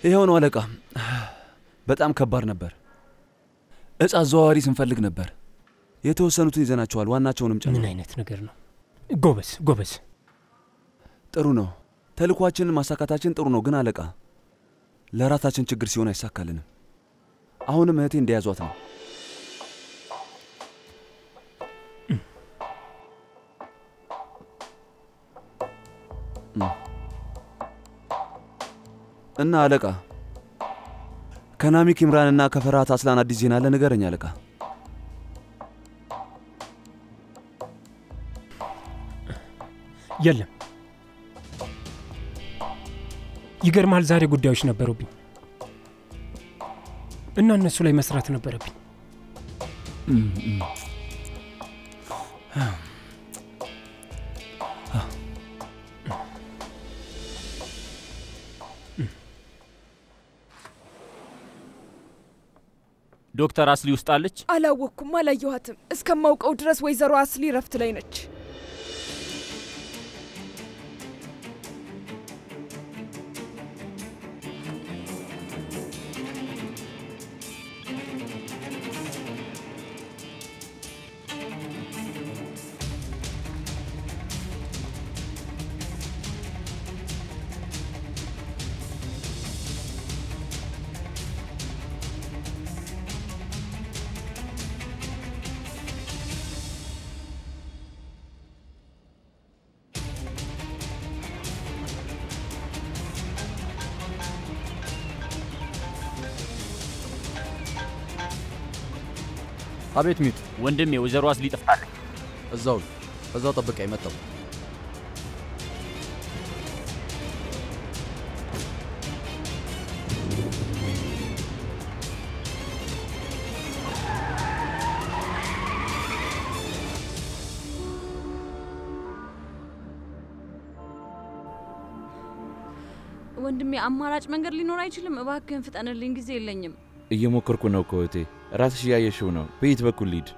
ይሄው ነው አለቃ። በጣም ከባድ ነበር። እጻ ዘዋዋሪ ስንፈልግ ነበር። የተወሰኑትን ይዘናቸዋል፣ ዋናቸውንም ጨምሮ። ምን አይነት ነገር ነው? ጎበዝ። ጥሩ ነው። ተልኳችንን ማሳካታችን ጥሩ ነው፣ ግን አለቃ ለራሳችን ችግር ሲሆን አይሳካልንም። አሁንም እህቴ እንደያዟት ነው። እና አለቃ ከናሚክ ኢምራንና ከፈርሃት አስላን አዲስ ዜና አለ? ንገረኝ አለቃ። የለም። ይገርማል፣ ዛሬ ጉዳዮች ነበሩብኝ እና እነሱ ላይ መስራት ነበረብኝ። ዶክተር አስሊ ውስጥ አለች? አላወኩም፣ አላየኋትም። እስከማውቀው ድረስ ወይዘሮ አስሊ ረፍት ላይ ነች። አቤት ሚት ወንድሜ፣ ወይዘሮ አስሊ ጠፍታለች። እዛው ጠብቀኝ መጣሁ። ወንድሜ፣ አማራጭ መንገድ ሊኖር አይችልም? እባክህን ፍጠንልኝ፣ ጊዜ የለኝም። እየሞከርኩ ነው እህቴ። ራስሽ ያየሽው ነው። በየት በኩል ልሂድ?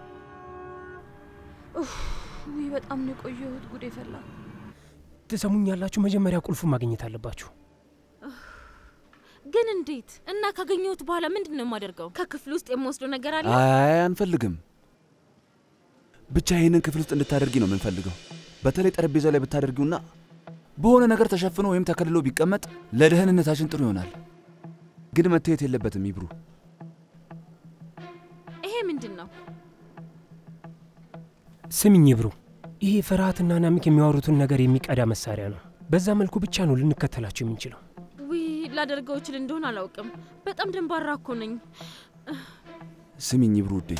ውይ በጣም ነው የቆየሁት። ጉዴ ፈላ። ትሰሙኛላችሁ? መጀመሪያ ቁልፉን ማግኘት አለባችሁ። ግን እንዴት? እና ካገኘሁት በኋላ ምንድነው የማደርገው? ከክፍል ውስጥ የምወስደው ነገር አለ? አይ አንፈልግም። ብቻ ይሄንን ክፍል ውስጥ እንድታደርጊ ነው የምንፈልገው። በተለይ ጠረጴዛው ላይ ብታደርጊውና በሆነ ነገር ተሸፍኖ ወይም ተከልሎ ቢቀመጥ ለደህንነታችን ጥሩ ይሆናል። ግን መታየት የለበትም ይብሩ። ይሄ ምንድነው? ስሚኝ ይብሩ፣ ይሄ ፈርሃትና ናሚክ የሚያወሩትን ነገር የሚቀዳ መሳሪያ ነው። በዛ መልኩ ብቻ ነው ልንከተላቸው የምንችለው። ውይ ላደርገው እችል እንደሆነ አላውቅም። በጣም ደንባራ እኮ ነኝ። ስሚኝ ይብሩ ውዴ፣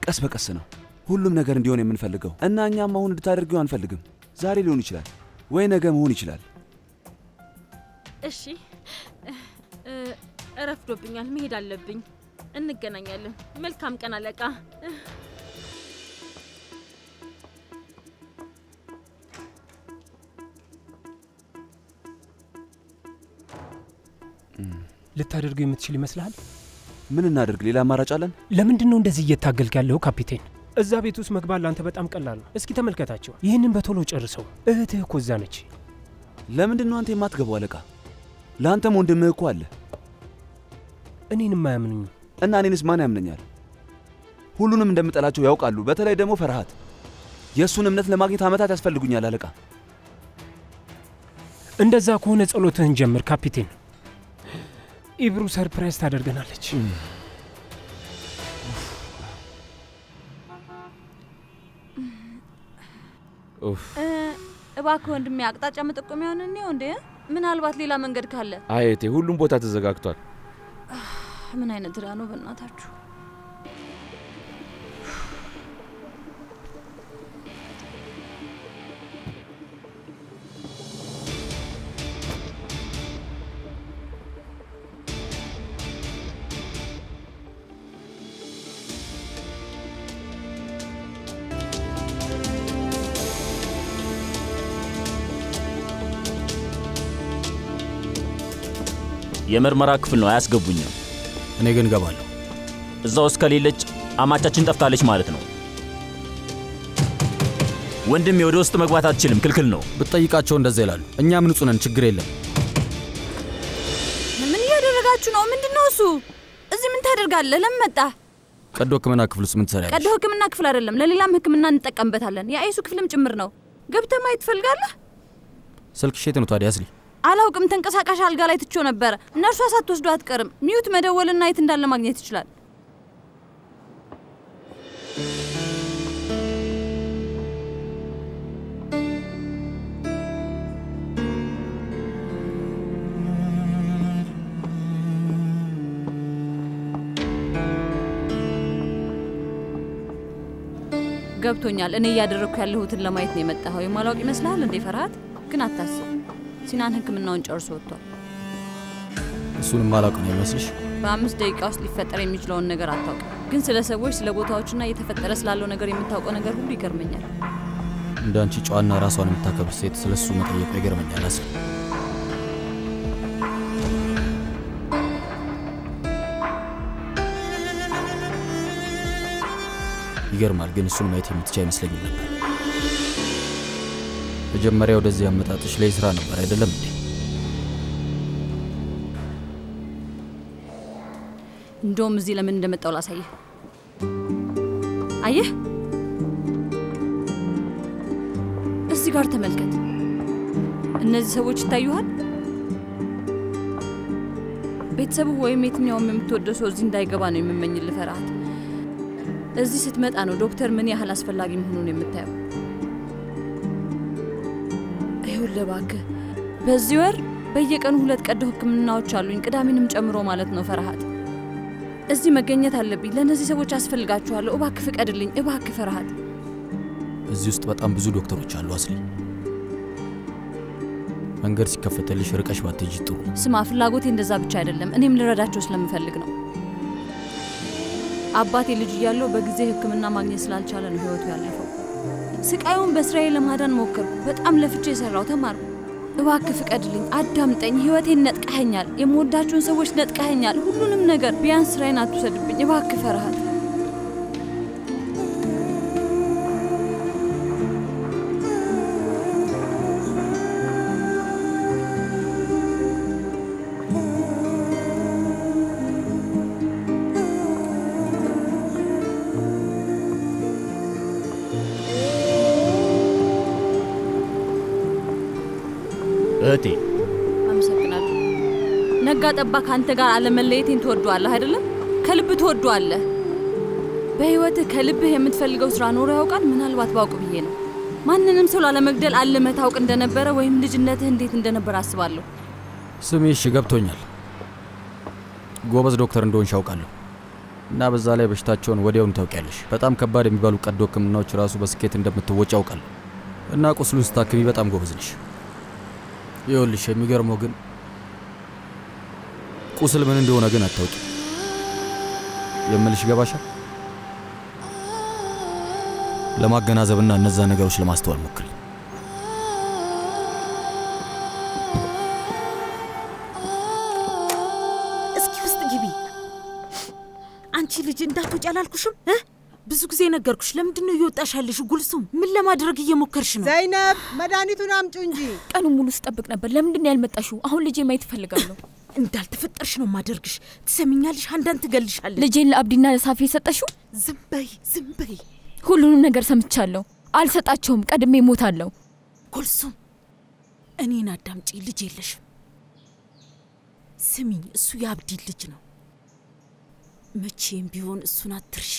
ቀስ በቀስ ነው ሁሉም ነገር እንዲሆን የምንፈልገው እና እኛም አሁን እንድታደርጊው አንፈልግም። ዛሬ ሊሆን ይችላል ወይ ነገ መሆን ይችላል። እሺ፣ ረፍዶብኛል፣ መሄድ አለብኝ። እንገናኛለን። መልካም ቀን አለቃ። ልታደርገው የምትችል ይመስልሃል? ምን እናደርግ? ሌላ አማራጭ አለን? ለምንድን ነው እንደዚህ እየታገልክ ያለው ካፒቴን? እዛ ቤት ውስጥ መግባት ላንተ በጣም ቀላል ነው። እስኪ ተመልከታቸው። ይህንን በቶሎ ጨርሰው። እህትህ እኮ እዛ ነች። ለምንድን ነው አንተ የማትገባው አለቃ? ለአንተም ወንድምህ እኮ አለ። እኔንም አያምኑኝ እና እኔንስ ማን ያምነኛል? ሁሉንም እንደምጠላቸው ያውቃሉ። በተለይ ደግሞ ፈርሃት። የእሱን እምነት ለማግኘት ዓመታት ያስፈልጉኛል አለቃ። እንደዛ ከሆነ ጸሎትህን ጀምር ካፒቴን። ኢብሩ ሰርፕራይዝ ታደርገናለች። እባክህ ወንድሜ፣ አቅጣጫ መጠቆሚያውን ነው እንዴ? ምናልባት ሌላ መንገድ ካለ። አየቴ፣ ሁሉም ቦታ ተዘጋግቷል። ምን አይነት ድራ ነው በእናታችሁ? የምርመራ ክፍል ነው፣ አያስገቡኝም። እኔ ግን ገባለሁ። እዛው እስከሌለች አማቻችን ጠፍታለች ማለት ነው። ወንድሜ ወደ ውስጥ መግባት አትችልም፣ ክልክል ነው። ብትጠይቃቸው እንደዛ ይላሉ። እኛም ንጹህ ነን፣ ችግር የለም። ምን እያደረጋችሁ ነው? ምንድነው እሱ? እዚህ ምን ታደርጋለህ? ለምን መጣ? ቀዶ ህክምና ክፍል ውስጥ ምን ትሰሪያለሽ? ቀዶ ህክምና ክፍል አይደለም፣ ለሌላም ህክምና እንጠቀምበታለን። የአይሱ ክፍልም ጭምር ነው። ገብተህ ማየት ትፈልጋለህ? ስልክሽ የት ነው ታዲያ አስሊ? አላውቅም፣ ተንቀሳቃሽ አልጋ ላይ ትቼው ነበር። ነርሷ ሳትወስዶ አትቀርም። ሚዩት መደወልና የት እንዳለ ማግኘት ይችላል። ገብቶኛል። እኔ እያደረኩ ያለሁትን ለማየት ነው የመጣኸው። የማላውቅ ይመስልሃል እንዴ ፈርሃት? ግን አታስብ፣ ሲናን ህክምናውን ጨርሶ ወጥቷል። እሱንም ማላውቅ ነው ይመስልሽ? በ5 ደቂቃ ውስጥ ሊፈጠር የሚችለውን ነገር አታውቅም። ግን ስለ ሰዎች፣ ስለ ቦታዎችና እየተፈጠረ ስላለው ነገር የምታውቀው ነገር ሁሉ ይገርመኛል። እንዳንቺ ጨዋና ራሷን የምታከብር ሴት ስለሱ መጠየቁ ይገርመኛል አስሊ። ይገርማል። ግን እሱን ማየት የምትችይ አይመስለኝም ነበር። መጀመሪያ ወደዚህ አመጣጥሽ ላይ ስራ ነበር አይደለም እንዴ? እንደውም እዚህ ለምን እንደመጣው ላሳየህ። አየህ፣ እዚህ ጋር ተመልከት። እነዚህ ሰዎች ይታዩሃል? ቤተሰቡ ወይም የትኛውም የምትወደው ሰው እዚህ እንዳይገባ ነው የምመኝልህ ፈርሃት። እዚህ ስትመጣ ነው ዶክተር ምን ያህል አስፈላጊ መሆኑን የምታየው። ይኸውልህ እባክህ፣ በዚህ ወር በየቀኑ 2 ቀዶ ህክምናዎች አሉኝ፣ ቅዳሜንም ጨምሮ ማለት ነው ፈርሃት። እዚህ መገኘት አለብኝ። ለእነዚህ ሰዎች አስፈልጋቸዋለሁ። እባክህ ፍቀድልኝ፣ እባክህ ፈርሃት። እዚህ ውስጥ በጣም ብዙ ዶክተሮች አሉ አስሊ። መንገድ ሲከፈተልሽ ርቀሽ ባትሄጂ ጥሩ። ስማ፣ ፍላጎቴ እንደዛ ብቻ አይደለም፣ እኔም ልረዳቸው ስለምፈልግ ነው። አባቴ ልጅ እያለው በጊዜ ህክምና ማግኘት ስላልቻለ ነው ህይወቱ ያለፈው። ስቃዩን በስራዬ ለማዳን ሞከርኩ። በጣም ለፍቼ የሰራው ተማርኩ። እባክህ ፍቀድልኝ፣ አዳምጠኝ። ህይወቴን ነጥቀኸኛል፣ የምወዳቸውን ሰዎች ነጥቀኸኛል፣ ሁሉንም ነገር። ቢያንስ ስራዬን አትውሰድብኝ እባክህ ፈርሃት። እህቴ አመሰግናለሁ። ነጋ ጠባ ካንተ ጋር አለመለየቴን ትወዷለህ አይደለም? ከልብ ትወዷለህ። በህይወትህ ከልብህ የምትፈልገው ስራ ኖሮ ያውቃል? ምናልባት ባውቅ ብዬ ነው። ማንንም ሰው ላለመግደል አለመህ ታውቅ እንደነበረ ወይም ልጅነትህ እንዴት እንደነበር አስባለሁ። ስሜሽ ገብቶኛል። ጎበዝ ዶክተር እንደሆንሽ አውቃለሁ። እና በዛ ላይ በሽታቸውን ወዲያውን ታውቂያለሽ። በጣም ከባድ የሚባሉ ቀዶ ህክምናዎች ራሱ በስኬት እንደምትወጪ አውቃለሁ። እና ቁስሉን ስታክሚ በጣም ጎበዝ ነሽ። ይኸውልሽ የሚገርመው ግን ቁስል ምን እንደሆነ ግን አታውቂ። የምልሽ ገባሻል? ለማገናዘብና እነዛ ነገሮች ለማስተዋል ሞክሪ። እስኪ ውስጥ ግቢ። አንቺ ልጅ እንዳትወጪ አላልኩሽም? ብዙ ጊዜ ነገርኩሽ። ለምንድነው እየወጣሽ ያለሽው? ጉልሱም ምን ለማድረግ እየሞከርሽ ነው? ዘይነብ መድኃኒቱን አምጪ እንጂ። ቀኑን ሙሉ ስጠብቅ ነበር። ለምንድነው ያልመጣሽው? አሁን ልጄ ማየት እፈልጋለሁ። እንዳልተፈጠርሽ ነው ማደርግሽ። ትሰሚኛለሽ? አንዳንድ ትገልሻለሽ። ልጄን ለአብዲና ለሳፊ የሰጠሽው? ዝም በይ፣ ዝም በይ። ሁሉንም ነገር ሰምቻለሁ። አልሰጣቸውም። ቀድሜ እሞታለሁ። ጉልሱም እኔን አዳምጪ። ልጅ የለሽም። ስሚኝ፣ እሱ የአብዲ ልጅ ነው። መቼም ቢሆን እሱን አትርሺ።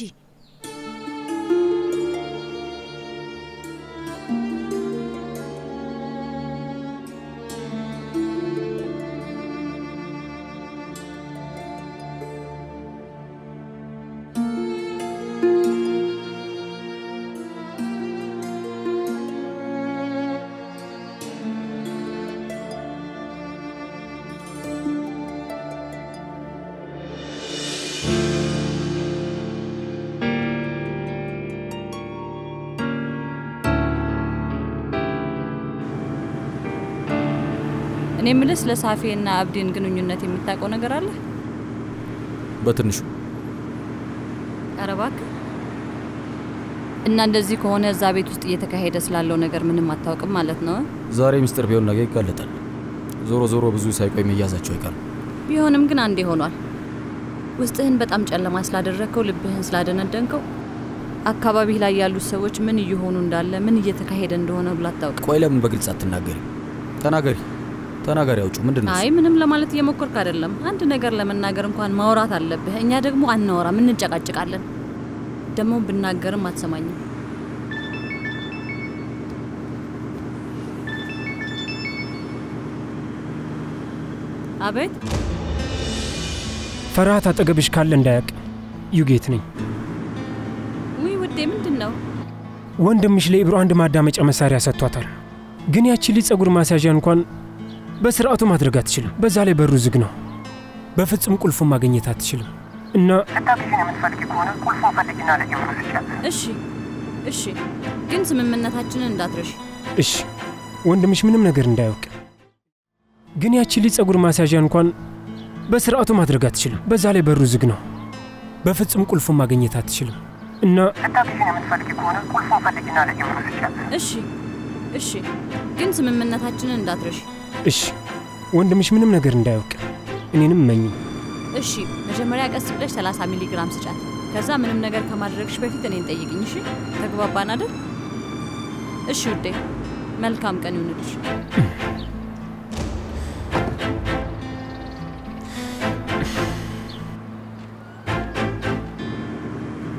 እኔ ምልስ ለሳፊና አብዲን ግንኙነት የምታውቀው ነገር አለ? በትንሹ። ኧረ እባክህ እና እንደዚህ ከሆነ እዛ ቤት ውስጥ እየተካሄደ ስላለው ነገር ምንም አታውቅም ማለት ነው? ዛሬ ሚስጥር ቢሆን ነገ ይጋለጣል። ዞሮ ብዙ ሳይቆይ መያዛቸው አይቀርም። ቢሆንም ግን አንዴ ሆኗል። ውስጥህን በጣም ጨለማ ስላደረከው፣ ልብህን ስላደነደንከው አካባቢ ላይ ያሉት ሰዎች ምን እየሆኑ እንዳለ ምን እየተካሄደ እንደሆነ ብላ አታውቅም። ቆይ ለምን በግልጽ አትናገሪ? ተናገሪ አውጩ። ምንድነው? አይ ምንም ለማለት እየሞከርኩ አይደለም። አንድ ነገር ለመናገር እንኳን ማውራት አለብህ። እኛ ደግሞ አናወራም፣ እንጨቃጭቃለን። ደግሞ ብናገርም አትሰማኝም። አቤት። ፈርሃት አጠገብሽ ካለ እንዳያቅ። ዩጌት ነኝ። ውይ ውዴ፣ ምንድነው? ወንድምሽ ለኢብሮ አንድ ማዳመጫ መሳሪያ ሰጥቷታል። ግን ያቺ ልጅ ጸጉር ማስያዣ እንኳን በስርዓቱ ማድረግ አትችልም። በዛ ላይ በሩ ዝግ ነው። በፍጹም ቁልፉን ማግኘት አትችልም። እና ልታግዢኝ የምትፈልጊ ከሆነ ቁልፉን ፈልጊና ለኢብሮ ስጫት። እሺ፣ ግን ስምምነታችንን እንዳትረሺ። እሺ፣ ወንድምሽ ምንም ነገር እንዳያውቅ። ግን ያቺ ልጅ ጸጉር ማስያዣ እንኳን በስርዓቱ ማድረግ አትችልም። በዛ ላይ በሩ ዝግ ነው። በፍጹም ቁልፉን ማግኘት አትችልም። እና ልታግዢኝ የምትፈልጊ ከሆነ ቁልፉን ፈልጊና ለኢብሮ ስጫት። እሺ፣ ግን ስምምነታችንን እንዳትረሺ። እሺ፣ ወንድምሽ ምንም ነገር እንዳያውቅ። እኔንም መኝ። እሺ፣ መጀመሪያ ቀስ ብለሽ 30 ሚሊ ግራም ስጫት። ከዛ ምንም ነገር ከማድረግሽ በፊት እኔን ጠይቅኝ። እሺ፣ ተግባባን አይደል? እሺ ውዴ፣ መልካም ቀን ይሁንልሽ።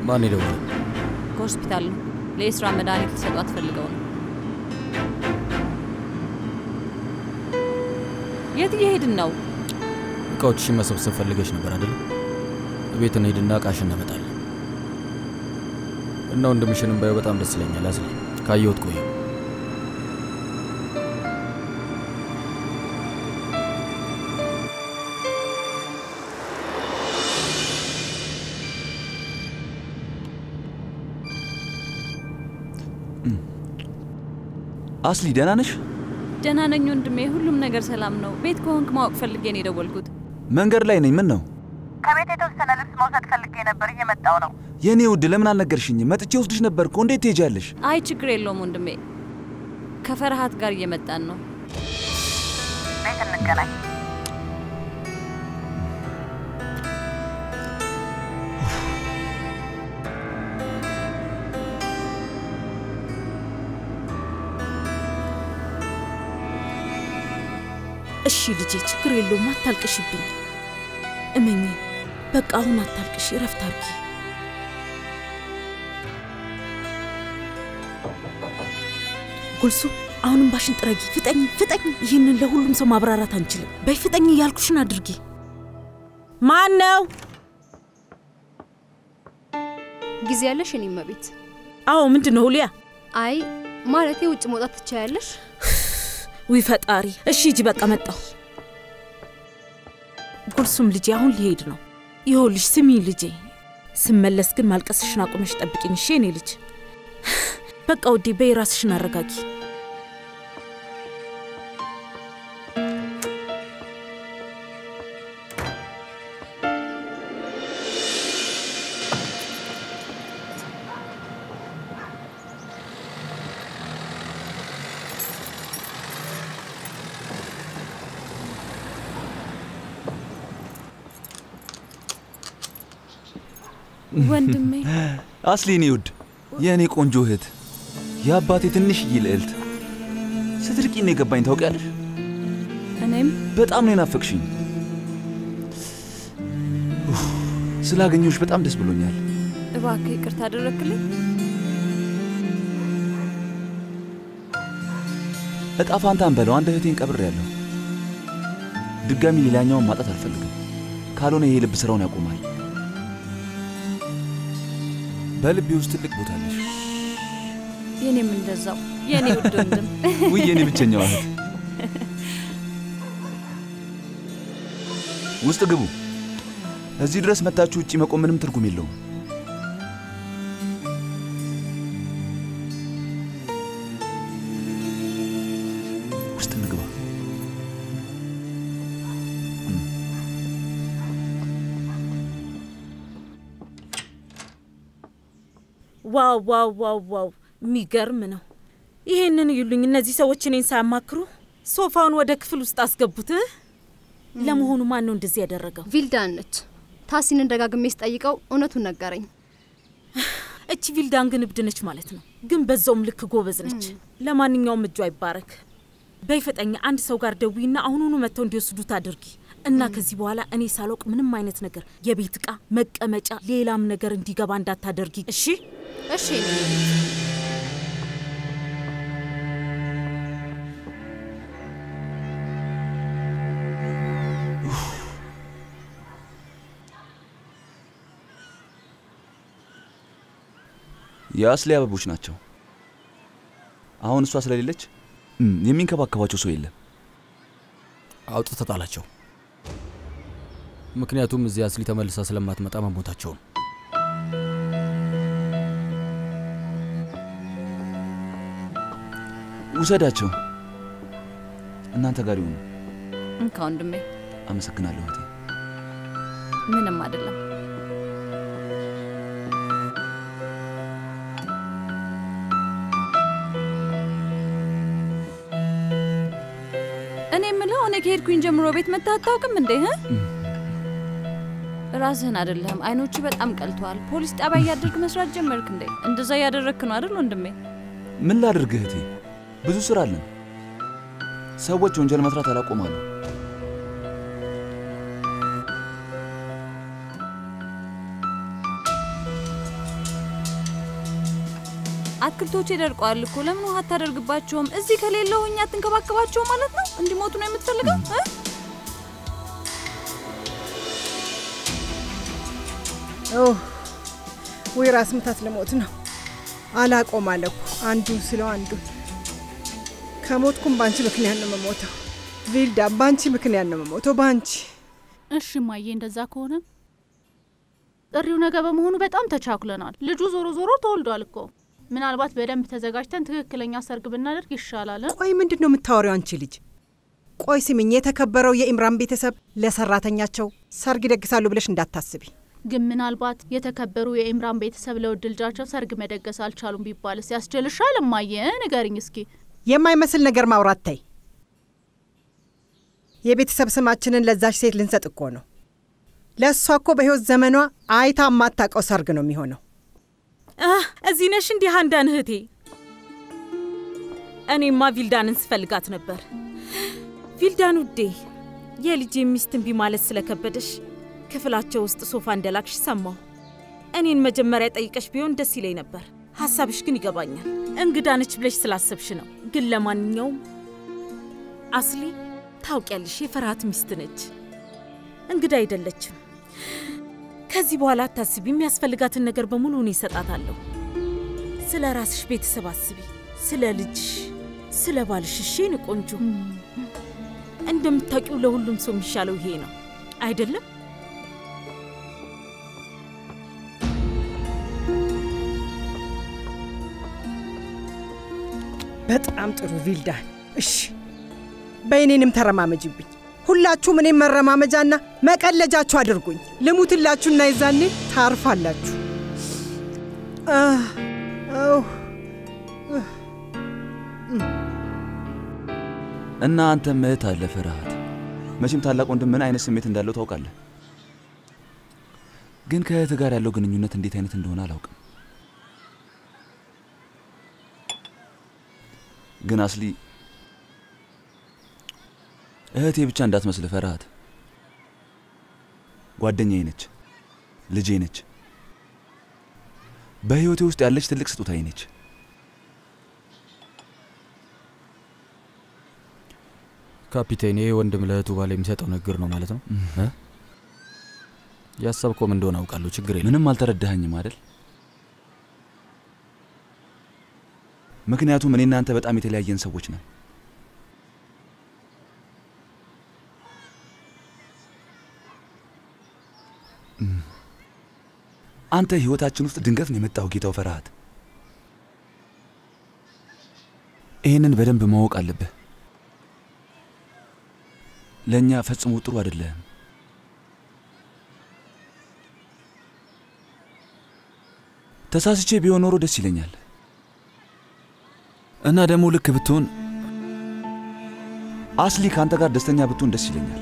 ማን ይደውል? ከሆስፒታል ነው። ለኢስራ መድኃኒት ልሰጧት ፈልገው ነው። የት እየሄድን ነው? እቃዎችሽን መሰብሰብ ፈልገሽ ነበር አይደል? ቤት እንሂድና እቃሽን እናመጣለን። እና ወንድምሽንም ባየው በጣም ደስ ይለኛል። አዝሊ ካየሁት ቆየ። አስሊ ደህና ነሽ? ደህና ነኝ ወንድሜ፣ ሁሉም ነገር ሰላም ነው። ቤት ከሆንክ ማወቅ ፈልጌ ነው የደወልኩት። መንገድ ላይ ነኝ። ምን ነው? ከቤት የተወሰነ ልብስ መውሰድ ፈልጌ ነበር፣ እየመጣው ነው። የኔ ውድ ለምን አልነገርሽኝም? መጥቼ ወስድሽ ነበር እኮ። እንዴት ትሄጃለሽ? አይ ችግር የለውም ወንድሜ፣ ከፈርሃት ጋር እየመጣን ነው። ቤት እንገናኝ። እሺ ልጄ፣ ችግር የለውም፣ አታልቅሽብኝ። እመኚ፣ በቃ አሁን አታልቅሽ፣ እረፍት አድርጊ። ጉልሱ፣ አሁንም ባሽን ጥረጊ። ፍጠኝ። ይህንን ለሁሉም ሰው ማብራራት አንችልም። በይ ፍጠኝ፣ ያልኩሽን አድርጊ። ማን ነው? ጊዜ ያለሽ? እኔ መቤት። አዎ፣ ምንድነው ሁሊያ? አይ ማለቴ ውጭ መውጣት ትቻያለሽ? ውይ ፈጣሪ። እሺ ሂጂ፣ በቃ መጣሁ። ጉልሱም ልጄ፣ አሁን ሊሄድ ነው። ይኸውልሽ ስሚ ልጄ፣ ስመለስ ግን ማልቀስሽን አቁመሽ ጠብቂኝ እሺ? እኔ ልጅ በቃ ውዴ፣ በይ ራስሽን አረጋጊ። ወንድሜ አስሊ፣ እኔ ውድ የእኔ ቆንጆ እህት፣ የአባቴ ትንሽዬ ልዕልት፣ ስትርቂ ነው የገባኝ ታውቂያለሽ። እኔም በጣም ነው የናፈቅሽኝ። ስላገኘሁሽ በጣም ደስ ብሎኛል። እባክህ ይቅርታ አደረግልኝ። እጣ ፋንታን በለው። አንድ እህቴን ቀብሬያለሁ። ድጋሚ ሌላኛውን ማጣት አልፈልግም። ካልሆነ ይሄ ልብ ስራውን ያቆማል። በልቤ ውስጥ ትልቅ ቦታ አለሽ። የኔም እንደዛው የኔ ውድ ወንድም። ውይ የኔ ብቸኛው እህት። ውስጥ ግቡ። እዚህ ድረስ መጣችሁ ውጪ መቆም ምንም ትርጉም የለውም። ውስጥ እንግባ። ዋው ዋው ዋው ዋው የሚገርም ነው። ይሄንን ይሉኝ እነዚህ ሰዎች እኔን ሳያማክሩ ሶፋውን ወደ ክፍል ውስጥ አስገቡት። ለመሆኑ ማን ነው እንደዚህ ያደረገው? ቪልዳን ነች። ታሲንን ደጋግሜ ስጠይቀው እውነቱን ነገረኝ። እቺ ቪልዳን ግን እብድ ነች ማለት ነው። ግን በዛውም ልክ ጎበዝ ነች። ለማንኛውም እጇ ይባረክ። በይፈጠኛ አንድ ሰው ጋር ደውይና አሁኑኑ መተው እንዲወስዱት አድርጊ እና ከዚህ በኋላ እኔ ሳሎቅ ምንም አይነት ነገር የቤት ዕቃ፣ መቀመጫ፣ ሌላም ነገር እንዲገባ እንዳታደርጊ። እሺ እሺ። የአስሊ አበቦች ናቸው። አሁን እሷ ስለሌለች የሚንከባከባቸው ሰው የለም። አውጥተህ ጣላቸው። ምክንያቱም እዚህ አስሊ ተመልሳ ስለማትመጣ መሞታቸው ነው። ውሰዳቸው። እናንተ ጋር ይሁኑ። እንካ ወንድሜ። አመሰግናለሁ እህቴ። ምንም አይደለም። እኔ ምለው እኔ ከሄድኩኝ ጀምሮ ቤት መጥተህ አታውቅም እንዴ? ራስህን አይደለም፣ አይኖቹ በጣም ቀልተዋል። ፖሊስ ጣቢያ እያደረግክ መስራት ጀመርክ እንዴ? እንደዛ እያደረግክ ነው አይደል ወንድሜ? ምን ላድርግ እህቴ? ብዙ ስራ አለን። ሰዎች ወንጀል መስራት አላቆማሉ። አትክልቶች ይደርቋል እኮ ለምን ውሃ አታደርግባቸውም? እዚህ ከሌለው እኛ አትንከባከባቸው ማለት ነው? እንዲሞቱ ነው የምትፈልገው? ወይ ራስ ምታት ለሞት ነው። አላቆም አለ እኮ አንዱ ስለው አንዱ። ከሞትኩም ባንቺ ምክንያት ነው የምሞተው። ቪልዳ ባንቺ ምክንያት ነው የምሞተው፣ ባንቺ። እሺ ማዬ፣ እንደዛ ከሆነ ጥሪው ነገ በመሆኑ በጣም ተቻኩለናል። ልጁ ዞሮ ዞሮ ተወልዷል እኮ። ምናልባት በደንብ ተዘጋጅተን ትክክለኛ ሰርግ ብናደርግ ይሻላል። ቆይ ምንድነው የምታወሪው አንቺ ልጅ? ቆይ ስሚኝ፣ የተከበረው የኢምራን ቤተሰብ ለሰራተኛቸው ሰርግ ይደግሳሉ ብለሽ እንዳታስቢ። ግን ምናልባት የተከበሩ የኢምራን ቤተሰብ ለውድ ልጃቸው ሰርግ መደገስ አልቻሉም ቢባልስ ያስችልሻል? እማዬ ንገሪኝ እስኪ። የማይመስል ነገር ማውራት ተይ። የቤተሰብ ስማችንን ለዛች ሴት ልንሰጥ እኮ ነው። ለእሷ እኮ በህይወት ዘመኗ አይታ የማታውቀው ሰርግ ነው የሚሆነው። እዚህ ነሽ እንዲህ አንዳን እህቴ? እኔማ ቪልዳንን ስፈልጋት ነበር። ቪልዳን ውዴ፣ የልጄ ሚስትን ቢማለት ስለከበደሽ ክፍላቸው ውስጥ ሶፋ እንደላክሽ ሰማሁ። እኔን መጀመሪያ ጠይቀሽ ቢሆን ደስ ይለኝ ነበር። ሐሳብሽ ግን ይገባኛል። እንግዳ ነች ብለሽ ስላሰብሽ ነው። ግን ለማንኛውም አስሊ ታውቂያለሽ፣ የፈርሃት ሚስት ነች፣ እንግዳ አይደለችም። ከዚህ በኋላ አታስቢ። የሚያስፈልጋትን ነገር በሙሉ እኔ እሰጣታለሁ። ስለ ራስሽ ቤተሰብ አስቢ፣ ስለ ልጅሽ፣ ስለ ባልሽ። እሺ የኔ ቆንጆ፣ እንደምታውቂው ለሁሉም ሰው የሚሻለው ይሄ ነው አይደለም? በጣም ጥሩ ቪልዳን። እሺ በእኔንም ተረማመጅብኝ። ሁላችሁም እኔም መረማመጃና መቀለጃችሁ አድርጉኝ። ልሙትላችሁና ይዛኔ ታርፋላችሁ። እና አንተ ምህት አለ ፍርሃት። መቼም ታላቅ ወንድም ምን አይነት ስሜት እንዳለው ታውቃለህ። ግን ከእህት ጋር ያለው ግንኙነት እንዴት አይነት እንደሆነ አላውቅም። ግን አስሊ እህቴ ብቻ እንዳትመስል ፈርሃት። ጓደኛዬ ነች፣ ልጄ ነች፣ በህይወቴ ውስጥ ያለች ትልቅ ስጦታዬ ነች። ካፒቴን፣ ይሄ ወንድም ለእህቱ ባለ የሚሰጠው ነገር ነው ማለት ነው? ያሰብከውም እንደሆነ አውቃለሁ። ችግር የለም። ምንም አልተረዳኸኝም አይደል? ምክንያቱም እኔ እናንተ በጣም የተለያየን ሰዎች ነን። አንተ ህይወታችን ውስጥ ድንገት ነው የመጣው ጌታው ፈርሃት። ይሄንን በደንብ ማወቅ አለብህ። ለኛ ፈጽሞ ጥሩ አይደለም። ተሳስቼ ቢሆን ኖሮ ደስ ይለኛል። እና ደግሞ ልክ ብትሆን አስሊ ካንተ ጋር ደስተኛ ብትሆን ደስ ይለኛል።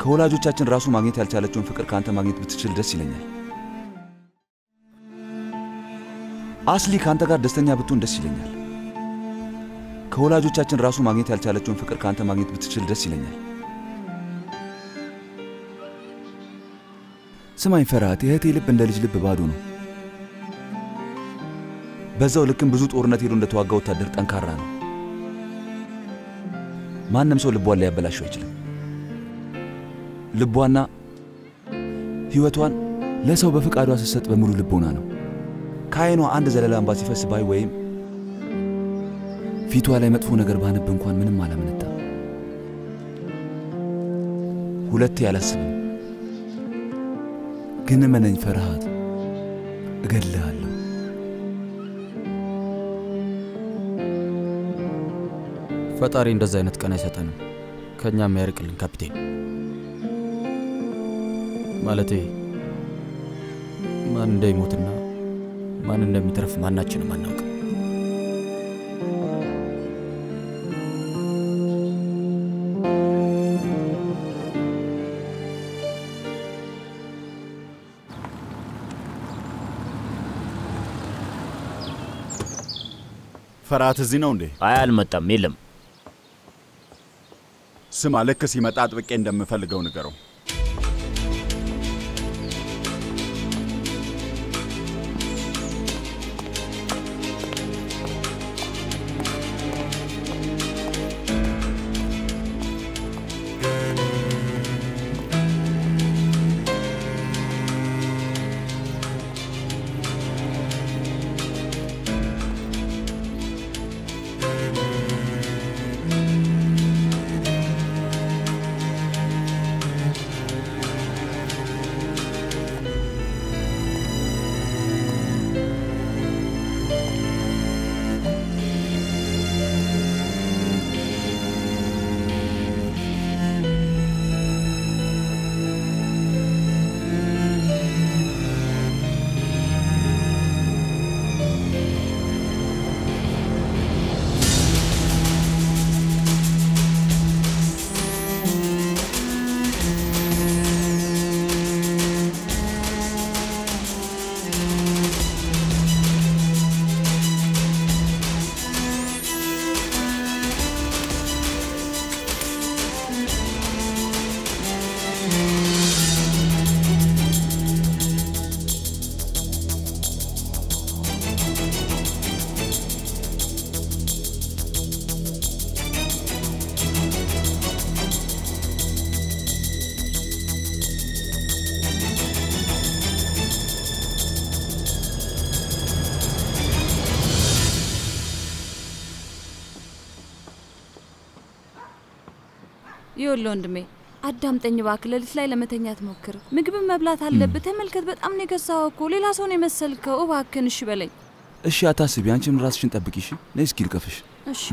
ከወላጆቻችን ራሱ ማግኘት ያልቻለችውን ፍቅር ካንተ ማግኘት ብትችል ደስ ይለኛል። አስሊ ካንተ ጋር ደስተኛ ብትሆን ደስ ይለኛል። ከወላጆቻችን ራሱ ማግኘት ያልቻለችውን ፍቅር ካንተ ማግኘት ብትችል ደስ ይለኛል። ስማኝ ፈርሃት፣ የእህቴ ልብ እንደ ልጅ ልብ ባዶ ነው። በዛው ልክም ብዙ ጦርነት ሄዶ እንደተዋጋ ወታደር ጠንካራ ነው። ማንም ሰው ልቧን ሊያበላሸው አይችልም። ልቧና ህይወቷን ለሰው በፍቃዷ ስትሰጥ በሙሉ ልቦና ነው። ከዓይኗ አንድ ዘለላ እንባ ሲፈስ ባይ ወይም ፊቷ ላይ መጥፎ ነገር ባነብ እንኳን ምንም አላመነታም። ሁለቴ አላስብም። ግን እመነኝ ፈርሃት፣ እገድልሃለሁ። ፈጣሪ እንደዛ አይነት ቀን አይሰጠንም። ከኛም ያርቅልን ካፒቴን። ማለቴ ማን እንደሚሞትና ማን እንደሚተርፍ ማናችንም አናውቅም። ፈርሃት እዚህ ነው እንዴ? አይ አልመጣም። የለም። ስማ፣ ልክ ሲመጣ አጥብቄ እንደምፈልገው ንገረው። ይኸውልህ ወንድሜ፣ አዳምጠኝ እባክህ። ሌሊት ላይ ለመተኛት ሞክር። ምግብ መብላት አለብህ። ተመልከት፣ በጣም ነው የገዛኸው እኮ። ሌላ ሰው ነው የመሰልከው። እባክህን እሺ በለኝ። እሺ አታስቢ፣ አንቺም ራስሽን ጠብቂ። እሺ ነይ እስኪ ልቀፍሽ። እሺ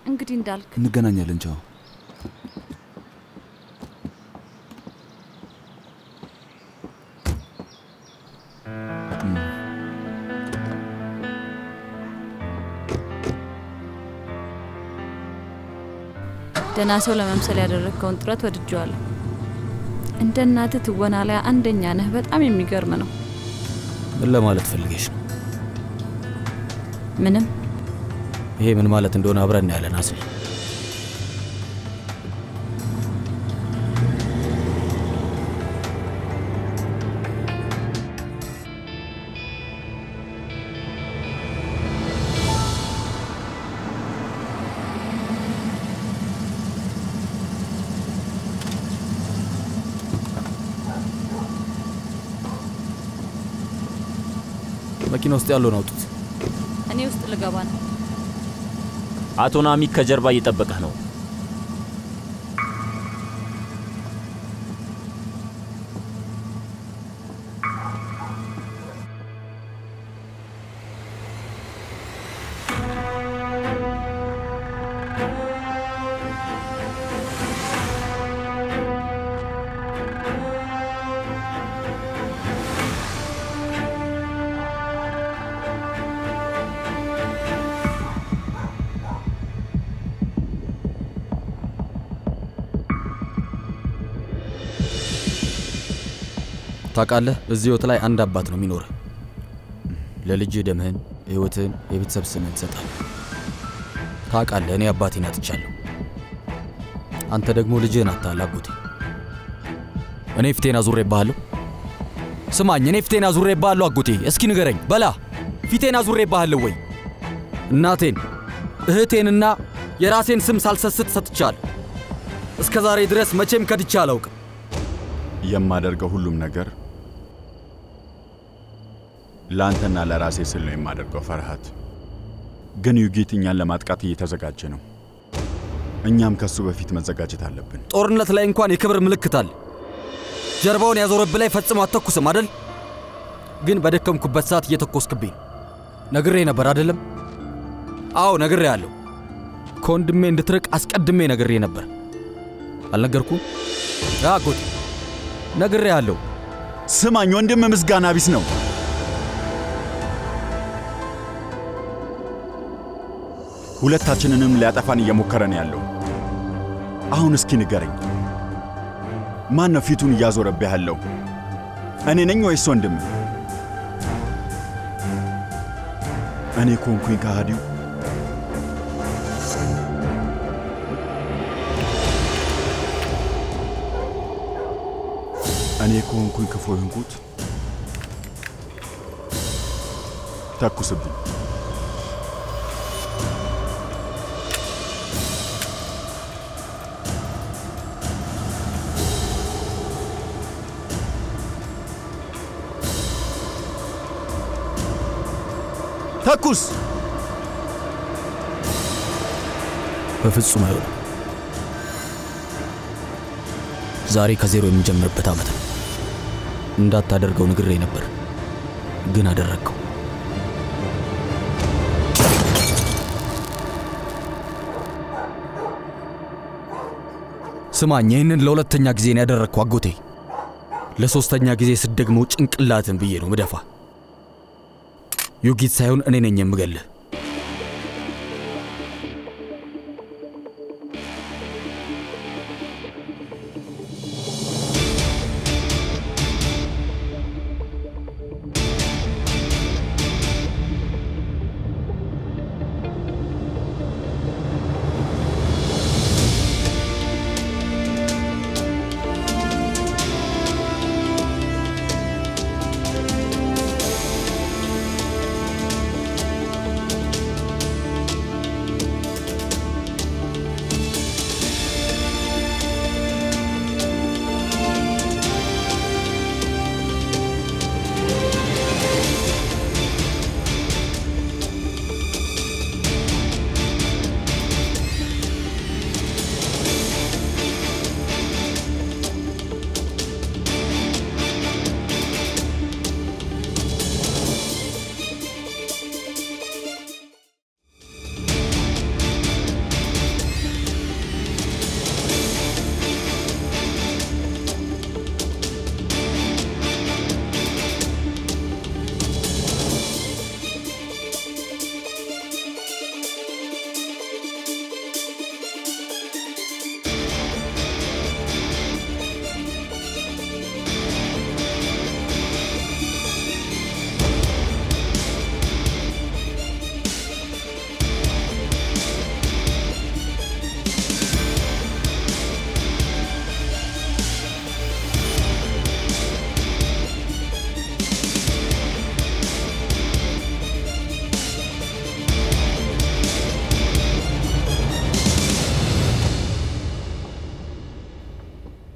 እንግዲህ እንዳልክ እንገናኛለን። ቻው። ደህና ሰው ለመምሰል ያደረግከውን ጥረት ወድጄዋለሁ። እንደ እናትህ ትወና ላይ አንደኛ ነህ። በጣም የሚገርም ነው። ምን ለማለት ፈልገሽ ነው? ምንም። ይሄ ምን ማለት እንደሆነ አብረን ያለን አስሊ። መኪና ውስጥ ያለውን አውጡት። እኔ ውስጥ ልገባ ነው። አቶ ናሚክ ከጀርባ እየጠበቀህ ነው። ታውቃለህ፣ እዚህ ህይወት ላይ አንድ አባት ነው የሚኖርህ። ለልጅ ደምህን፣ ህይወትህን፣ የቤተሰብ ስምህን ትሰጣለህ። ታውቃለህ፣ እኔ አባቴን አጥቻለሁ። አንተ ደግሞ ልጅህን አጥተሃል አጎቴ። እኔ ፊቴን አዙሬብሃለሁ። ስማኝ፣ እኔ ፊቴን አዙሬብሃለሁ አጎቴ። እስኪ ንገረኝ በላ፣ ፊቴን አዙሬብሃለሁ ወይ? እናቴን እህቴንና የራሴን ስም ሳልሰስት ሰጥቻለሁ። እስከ ዛሬ ድረስ መቼም ከድቼ አላውቅም። የማደርገው ሁሉም ነገር ላንተና ለራሴ ስል ነው የማደርገው ፈርሃት። ግን ዩጊት እኛን ለማጥቃት እየተዘጋጀ ነው። እኛም ከሱ በፊት መዘጋጀት አለብን። ጦርነት ላይ እንኳን የክብር ምልክት አለ። ጀርባውን ያዞረብ ላይ ፈጽሞ አትተኩስም አይደል? ግን በደከምኩበት ሰዓት እየተኮስክብኝ ነግሬ ነበር አይደለም? አዎ ነግሬ ያለው። ከወንድሜ እንድትርቅ አስቀድሜ ነግሬ ነበር። አልነገርኩም? አጎቴ ነግሬ ያለው። ስማኝ፣ ወንድም ምስጋና ቢስ ነው። ሁለታችንንም ሊያጠፋን እየሞከረ ነው ያለው። አሁን እስኪ ንገረኝ፣ ማን ነው ፊቱን እያዞረብህ ያለው? እኔ ነኝ ወይስ ወንድም? እኔ ኮንኩኝ ከሃዲው? እኔ ኮንኩኝ ክፉ ይንኩት? ተኩስብኝ። ተኩስ። በፍጹም አይሆንም። ዛሬ ከዜሮ የምንጀምርበት ዓመት ነው። እንዳታደርገው ነግሬ ነበር፣ ግን አደረግከው። ስማኝ፣ ይህንን ለሁለተኛ ጊዜ ነው ያደረግከው አጎቴ። ለሶስተኛ ጊዜ ስትደግመው ጭንቅላትን ብዬ ነው ምደፋ። ዩጊት ሳይሆን እኔ ነኝ የምገልህ።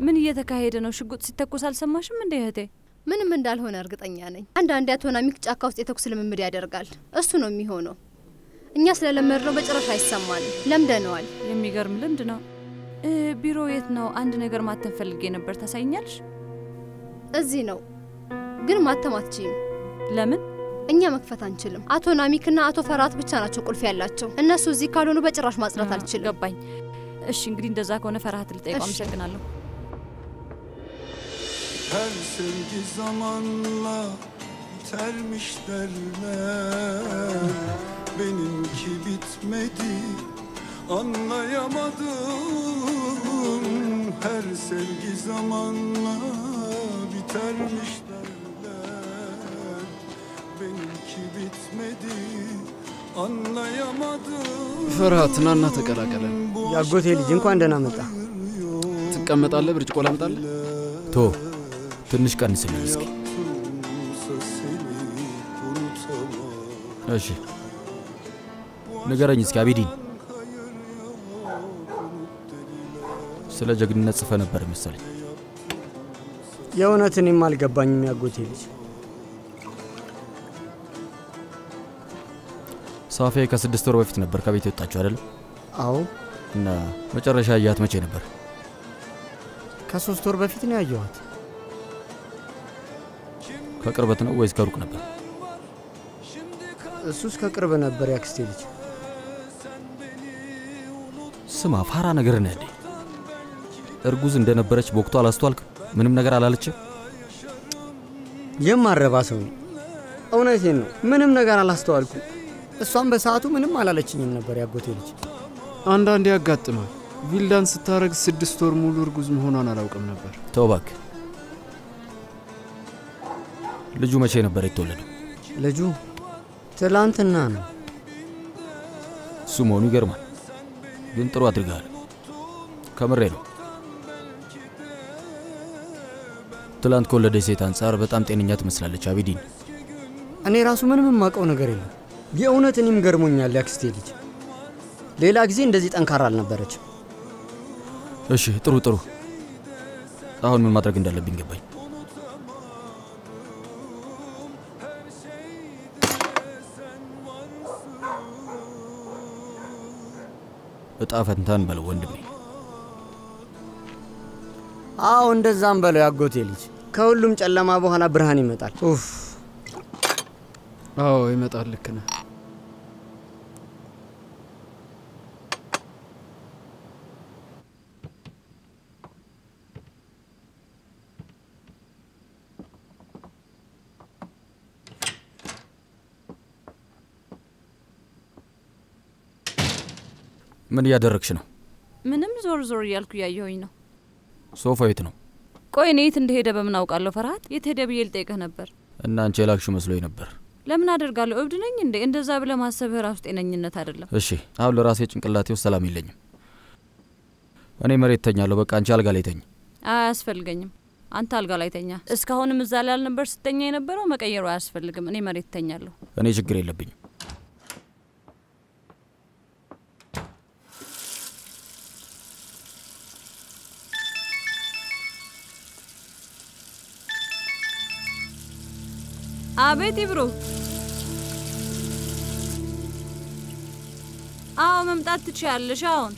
ምን እየተካሄደ ነው? ሽጉጥ ሲተኮስ አልሰማሽም እንዴ እህቴ? ምንም እንዳልሆነ እርግጠኛ ነኝ። አንዳንዴ አቶናሚክ ጫካ ውስጥ የተኩስ ልምምድ ያደርጋል። እሱ ነው የሚሆነው። እኛ ስለለመድነው በጭራሽ አይሰማንም፣ ለምደነዋል። የሚገርም ልምድ ነው። ቢሮ የት ነው? አንድ ነገር ማተም ፈልጌ ነበር፣ ታሳይኛለሽ? እዚህ ነው፣ ግን ማተም አትችይም። ለምን? እኛ መክፈት አንችልም። አቶናሚክና አቶ ፈርሃት ብቻ ናቸው ቁልፍ ያላቸው። እነሱ እዚህ ካልሆኑ በጭራሽ ማጽዳት አልችልም። ገባኝ። እሺ እንግዲህ እንደዛ ከሆነ ፈርሃት ልጠይቀው። አመሰግናለሁ። Her sevgi zamanla bitermiş derler, benimki bitmedi, anlayamadım. Her sevgi zamanla bitermiş bitermiş derler. Benimki bitmedi anlayamadım. ፈርሃት ናና ተቀላቀለን። ያጎቴ ልጅ እንኳን ደህና መጣ። ትቀመጣለህ? ብርጭቆ ላምጣልህ? ቶ ትንሽ ቀንስልኝ እስኪ። እሺ ንገረኝ እስኪ አቢዲን፣ ስለ ጀግንነት ጽፈ ነበር መሰለኝ። የእውነት እኔም አልገባኝም ያጎቴ ልጅ። ሳፊ ከ6 ወር በፊት ነበር ከቤት የወጣችው አይደል? አዎ። እና መጨረሻ ያያት መቼ ነበር? ከ3 ወር በፊት ነው ያየኋት። ከቅርበት ነው ወይስ ከሩቅ ነበር? እሱስ ከቅርብ ነበር ያክስቴ ልጅ። ስማ ፋራ ነገር ነህ እንዴ? እርጉዝ እንደነበረች በወቅቱ አላስተዋልክም? ምንም ነገር አላለችም? የማረባ ሰው ነው። እውነቴን ነው፣ ምንም ነገር አላስተዋልኩም። እሷም በሰዓቱ ምንም አላለችኝም ነበር ያጎቴ ልጅ። አንዳንዴ ያጋጥማል። ቪልዳን ስታረግ 6 ወር ሙሉ እርጉዝ መሆኗን አላውቅም ነበር። ተው እባክህ። ልጁ መቼ ነበር የተወለደው? ልጁ ትላንትና ነው። እሱ መሆኑ ይገርማል፣ ግን ጥሩ አድርገሃል። ከምሬ ነው። ትላንት ከወለደች ሴት አንጻር በጣም ጤነኛ ትመስላለች አቢዲን። እኔ ራሱ ምንም የማውቀው ነገር የለም። የእውነት እኔም ገርሞኛል ያክስቴ ልጅ። ሌላ ጊዜ እንደዚህ ጠንካራ አልነበረችም። እሺ ጥሩ ጥሩ። አሁን ምን ማድረግ እንዳለብኝ ገባኝ። እጣ ፈንታን በለው ወንድሜ። አዎ እንደዛም በለው ያጎቴ ልጅ። ከሁሉም ጨለማ በኋላ ብርሃን ይመጣል። ኡፍ አዎ ይመጣል። ልክ ነህ። ምን እያደረግሽ ነው? ምንም ዞር ዞር እያልኩ ያየሁኝ ነው። ሶፋው የት ነው? ቆይ እኔ የት እንደሄደ በምን አውቃለሁ? ፈርሃት የት ሄደ ብዬ ልጠይቅህ ነበር። እና አንቺ የላክሽው መስሎኝ ነበር። ለምን አደርጋለሁ? እብድ ነኝ እንዴ? እንደዛ ብለህ ማሰብህ ራሱ ጤነኝነት አይደለም። እሺ አሁን ለራሴ ጭንቅላቴ ውስጥ ሰላም የለኝም። እኔ መሬት ተኛለሁ። በቃ አንቺ አልጋ ላይ ተኝ። አያስፈልገኝም። አንተ አልጋ ላይ ተኛ። እስካሁንም እዛ ላይ አልነበር ስተኛ የነበረው? መቀየሩ አያስፈልግም። እኔ መሬት ተኛለሁ። እኔ ችግር የለብኝም። አቤት ይብሩ። አዎ መምጣት ትችያለሽ። አሁን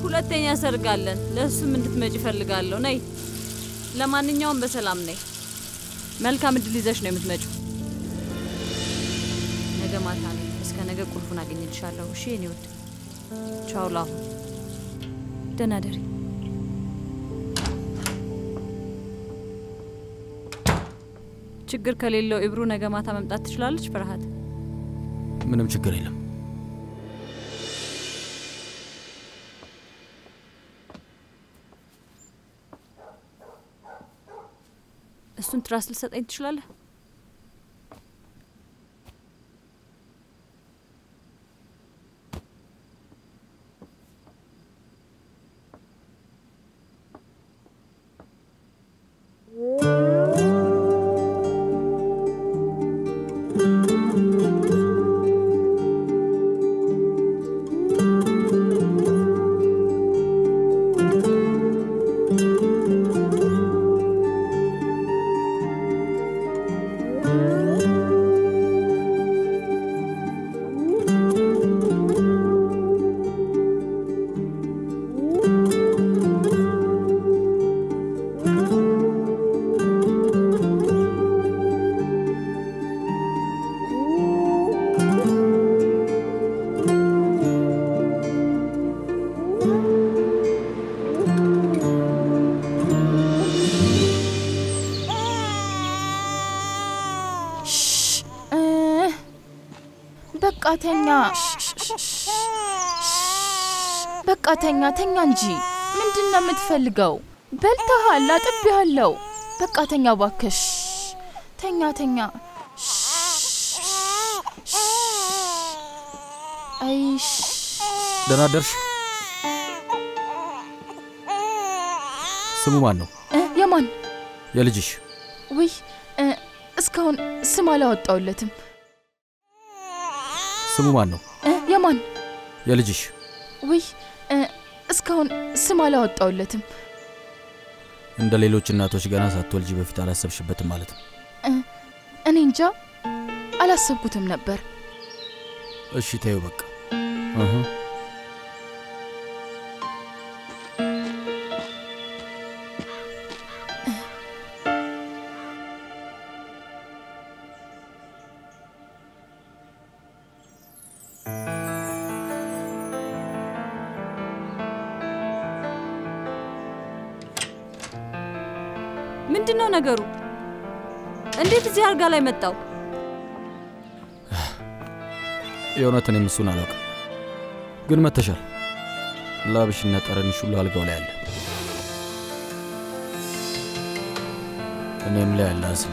ሁለተኛ ሰርጋለን። ለሱም እንድትመጪ ፈልጋለሁ። ነይ። ለማንኛውም በሰላም ነይ። መልካም እድል ይዘሽ ነው የምትመጪው። ነገ ማታ ነይ። እስከ ነገ ቁልፉን አገኝልሻለሁ። እሺ የኔ ውድ። ቻው። ላሁን ደህና ደሪ። ችግር ከሌለው ኢብሩ ነገ ማታ መምጣት ትችላለች። ፈርሃት ምንም ችግር የለም። እሱን ትራስ ልሰጠኝ ትችላለህ? በቃ ተኛ እንጂ ምንድነው የምትፈልገው? በልተሃል፣ አጥቤሃለሁ። በቃ ተኛ እባክሽ። ተኛ ተኛ። አይሽ ደህና አደርሽ? ስሙ ማን ነው? የማን? የልጅሽ። ውይ እስካሁን ስም አላወጣውለትም። ስሙ ማን ነው? የማን? የልጅሽ። ውይ እስካሁን ስም አላወጣውለትም። እንደ ሌሎች እናቶች ገና ሳትወልጂ በፊት አላሰብሽበትም ማለት ነው? እኔ እንጃ አላሰብኩትም ነበር። እሺ ተይው በቃ። ምንድነው ነገሩ? እንዴት እዚህ አልጋ ላይ መጣው? የእውነት እኔም እሱን አላውቅም፣ ግን መተሻል። ላብሽና ጠረንሽ ሁሉ አልጋው ላይ አለ። እኔም ላይ አለ አስሊ።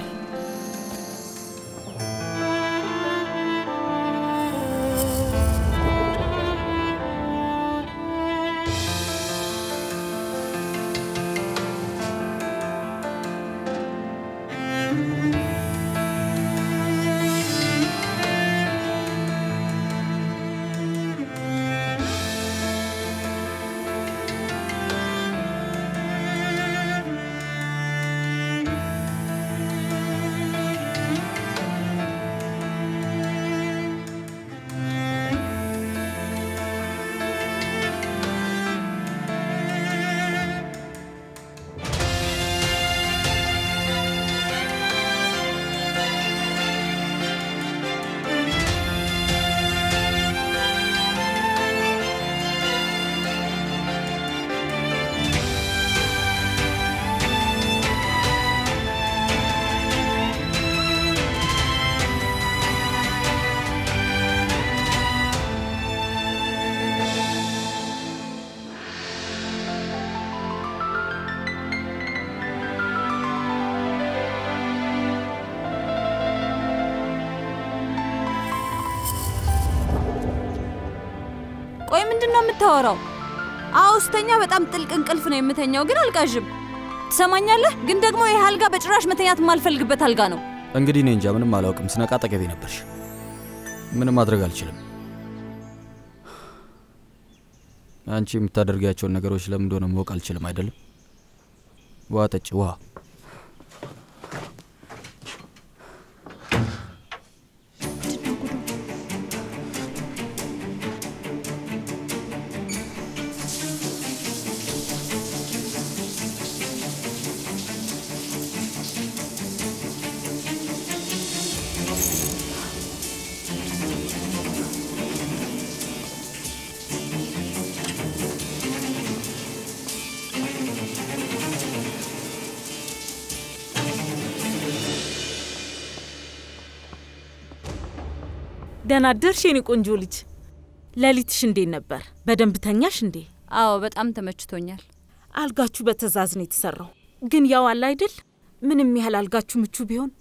ቆይ ምንድነው የምታወራው? አውስተኛ በጣም ጥልቅ እንቅልፍ ነው የምተኛው፣ ግን አልቃዥም። ትሰማኛለህ? ግን ደግሞ ይሄ አልጋ በጭራሽ መተኛት የማልፈልግበት አልጋ ነው። እንግዲህ እኔ እንጃ፣ ምንም አላውቅም። ስነቃ አጠገቤ ነበርሽ። ምንም ማድረግ አልችልም። አንቺ የምታደርጊያቸውን ነገሮች ለምን እንደሆነ ማወቅ አልችልም አይደለም? ውሃ ጠጪ፣ ውሃ። ደህና አደርሽ የኔ ቆንጆ ልጅ። ሌሊትሽ እንዴት ነበር? በደንብ ተኛሽ እንዴ? አዎ በጣም ተመችቶኛል። አልጋችሁ በትዕዛዝ ነው የተሰራው፣ ግን ያው አለ አይደል፣ ምንም ያህል አልጋችሁ ምቹ ቢሆን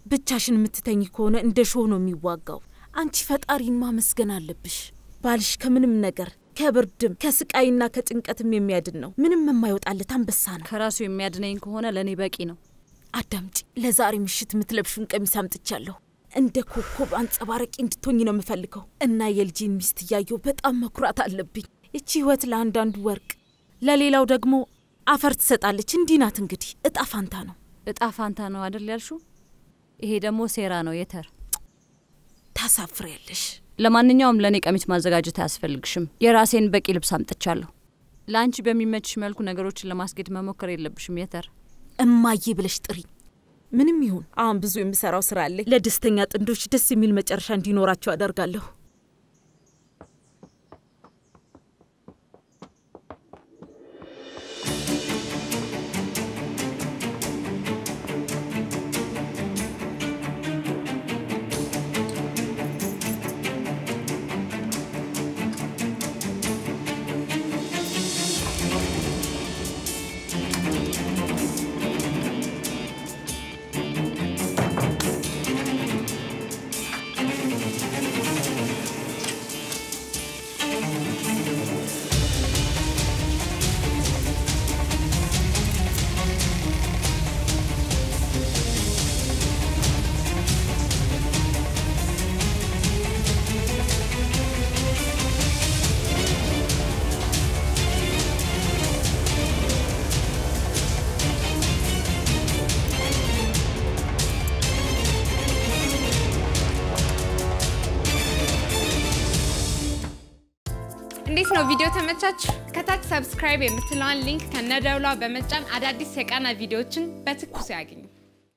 ብቻሽን የምትተኝ ከሆነ እንደ ሾህ ነው የሚዋጋው። አንቺ ፈጣሪን ማመስገን አለብሽ። ባልሽ ከምንም ነገር ከብርድም ከስቃይና ከጭንቀትም የሚያድን ነው። ምንም የማይወጣለት አንበሳ ነው። ከራሱ የሚያድነኝ ከሆነ ለኔ በቂ ነው። አዳምጪ፣ ለዛሬ ምሽት የምትለብሹን ቀሚስ አምጥቻለሁ። እንደ ኮከብ አንጸባራቂ እንድትሆኝ ነው የምፈልገው እና የልጄን ሚስት እያየሁ በጣም መኩራት አለብኝ። እቺ ህይወት ለአንዳንዱ ወርቅ ለሌላው ደግሞ አፈር ትሰጣለች። እንዲህ ናት እንግዲህ። እጣ ፋንታ ነው። እጣ ፋንታ ነው አይደል ያልሽው? ይሄ ደግሞ ሴራ ነው የተር። ታሳፍሪያለሽ። ለማንኛውም ለኔ ቀሚስ ማዘጋጀት አያስፈልግሽም። የራሴን በቂ ልብስ አምጥቻለሁ። ላንቺ በሚመችሽ መልኩ ነገሮችን ለማስገድ መሞከር የለብሽም የተር። እማዬ ብለሽ ጥሪ። ምንም ይሁን አሁን ብዙ የምሰራው ስራ አለ። ለደስተኛ ጥንዶች ደስ የሚል መጨረሻ እንዲኖራቸው አደርጋለሁ። እንዴት ነው ቪዲዮ ተመቻችሁ? ከታች ሰብስክራይብ የምትለዋን ሊንክ ከነደውሏ በመጫን አዳዲስ የቃና ቪዲዮዎችን በትኩስ ያገኙ።